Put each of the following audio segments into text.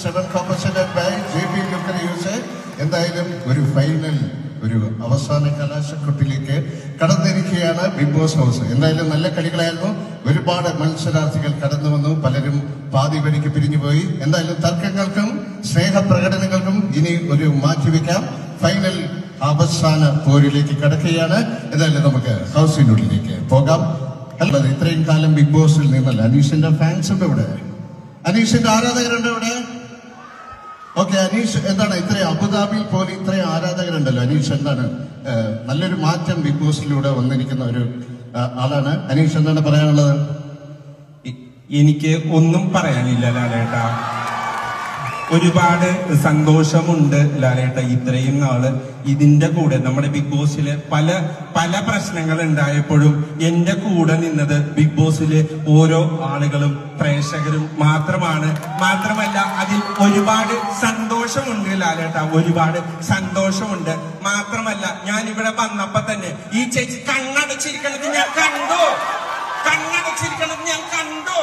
7 co-presented by JP Lucan USA. എന്തായാലും ഒരു final ഒരു അവസാന കലാശക്കൊട്ടിലേക്ക് കടന്നിരിക്കുകയാണ് ബിഗ് ബോസ് ഹൗസ്. എന്തായാലും നല്ല കളികളായിരുന്നു. ഒരുപാട് മത്സരാർത്ഥികൾ കടന്നു വന്നു. പലരും പാതി വഴിക്ക് പിരിഞ്ഞുപോയി. എന്തായാലും തർക്കങ്ങൾക്കും സ്നേഹപ്രകടനങ്ങൾക്കും ഇനി ഒരു മാറ്റിവെക്കാം. ഫൈനൽ അവസാന പോരിലേക്ക് കടക്കുകയാണ്. എന്തായാലും നമുക്ക് ഹൗസിനുള്ളിലേക്ക് പോകാം. അല്ലത് ഇത്രയും കാലം ബിഗ് ബോസിൽ നിന്നല്ല. അനീഷിന്റെ ഫാൻസ് ഉണ്ട് ഇവിടെ, അനീഷിന്റെ ആരാധകരുണ്ട് ഇവിടെ. ഓക്കെ, അനീഷ് എന്താണ് ഇത്രയും അബുദാബിയിൽ പോലും ഇത്രയും ആരാധകരുണ്ടല്ലോ. അനീഷ് എന്താണ് നല്ലൊരു മാറ്റം ബിഗ് ബോസിലൂടെ വന്നിരിക്കുന്ന ഒരു ആളാണ്. അനീഷ് എന്താണ് പറയാനുള്ളത്? എനിക്ക് ഒന്നും പറയാനില്ല ലാലേട്ടാ. ഒരുപാട് സന്തോഷമുണ്ട് ലാലേട്ട. ഇത്രയും നാള് ഇതിന്റെ കൂടെ നമ്മുടെ ബിഗ് ബോസില് പല പല പ്രശ്നങ്ങൾ ഉണ്ടായപ്പോഴും എന്റെ കൂടെ നിന്നത് ബിഗ് ബോസിലെ ഓരോ ആളുകളും പ്രേക്ഷകരും മാത്രമല്ല അതിൽ ഒരുപാട് സന്തോഷമുണ്ട് ലാലേട്ട, ഒരുപാട് സന്തോഷമുണ്ട്. മാത്രമല്ല ഞാൻ ഇവിടെ വന്നപ്പോ തന്നെ ഈ ചേച്ചി കണ്ണടച്ചിരിക്കണത് ഞാൻ കണ്ടു, കണ്ണടച്ചിരിക്കണത് ഞാൻ കണ്ടു.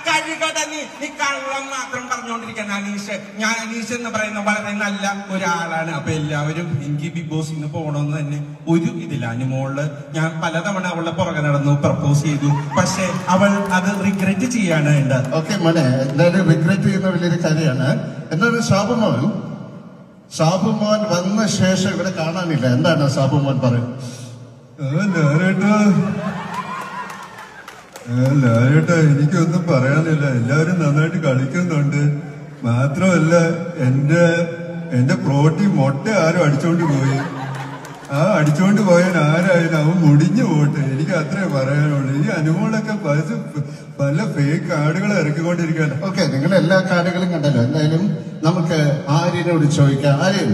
കഴുകട നീ കള്ളം മാത്രം പറഞ്ഞുകൊണ്ടിരിക്കുന്ന അനീഷ് എന്ന് പറയുന്ന വളരെ നല്ല ഒരാളാണ്. അപ്പൊ എല്ലാവരും എനിക്ക് ബിഗ് ബോസ് ഇന്ന് പോകണമെന്ന് തന്നെ ഒരു ഇതില്ല. അനുമോള് ഞാൻ പലതവണ അവളുടെ പുറകെ നടന്നു, പ്രപ്പോസ് ചെയ്തു. പക്ഷെ അവൾ അത് റിഗ്രറ്റ് ചെയ്യാണ് വേണ്ടത്. ഓക്കെ മോനെ, എന്തായാലും റിഗ്രറ്റ് ചെയ്യുന്ന വലിയൊരു കാര്യമാണ്. എന്താണ് സാബുമോൻ വന്ന ശേഷം ഇവിടെ കാണാനില്ല. എന്താണ് സാബുമോൻ പറയും? ലാലേട്ടാ, എനിക്കൊന്നും പറയാനില്ല. എല്ലാവരും നന്നായിട്ട് കളിക്കുന്നുണ്ട്. മാത്രമല്ല എന്റെ പ്രോട്ടീൻ മുട്ട ആരും അടിച്ചോണ്ട് പോയി. ആ അടിച്ചോണ്ട് പോയാൽ ആരായാലും അവൻ മുടിഞ്ഞു പോട്ടെ. എനിക്ക് അത്രേ പറയാനുള്ളൂ. ഈ അനുമോളൊക്കെ പല ഫേക്ക് കാർഡുകൾ ഇറക്കിക്കൊണ്ടിരിക്കുകയാണ്. ഓക്കെ, നിങ്ങൾ എല്ലാ കാർഡുകളും കണ്ടല്ലോ. എന്തായാലും നമുക്ക് ആര്യനോട് ചോദിക്കാം. ആര്യൻ,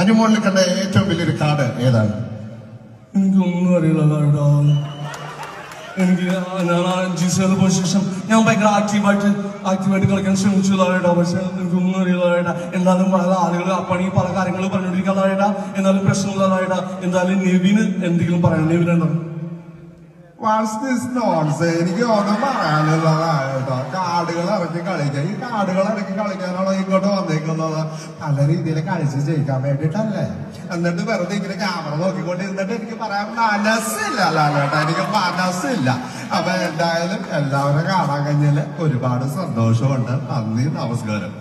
അനുമോളിൽ കണ്ട ഏറ്റവും വലിയൊരു കാർഡ് ഏതാണ്? എനിക്കൊന്നും അറിയില്ല. എനിക്ക് ഞാൻ 5 സീസണിൽ പോയ ശേഷം ഞാൻ ഭയങ്കര ആക്റ്റീവായിട്ട് കളിക്കാൻ ശ്രമിച്ചു ലാലേട്ടാ. പക്ഷെ എനിക്കൊന്നും അറിയില്ല ലാലേട്ടാ. എന്നാലും പല ആളുകൾ അപ്പണി പല കാര്യങ്ങൾ പറഞ്ഞുകൊണ്ടിരിക്കാൻ ലാലേട്ടാ. എന്നാലും പ്രശ്നമില്ല ലാലേട്ടാ. എന്തായാലും നെവിന് എന്തെങ്കിലും പറയണം. നെവിനുണ്ടോ? എനിക്ക് ഒന്നും പറയാനില്ല കേട്ടോ. കാർഡുകൾ ഇറക്കി കളിക്കുക. ഈ കാർഡുകൾ ഇറക്കി കളിക്കാനുള്ള ഇങ്ങോട്ട് വന്നേക്കുന്നത് പല രീതിയിൽ കളിച്ച് ജയിക്കാൻ വേണ്ടിട്ടല്ലേ. എന്നിട്ട് വെറുതെ ഇങ്ങനെ ക്യാമറ നോക്കിക്കൊണ്ടിരുന്നിട്ട് എനിക്ക് പറയാൻ മനസ്സില്ല ലാലേട്ടാ, എനിക്ക് മനസ്സില്ല. അപ്പൊ എന്തായാലും എല്ലാവരും കാണാൻ കഴിഞ്ഞാല് ഒരുപാട് സന്തോഷമുണ്ട്. നന്ദി, നമസ്കാരം.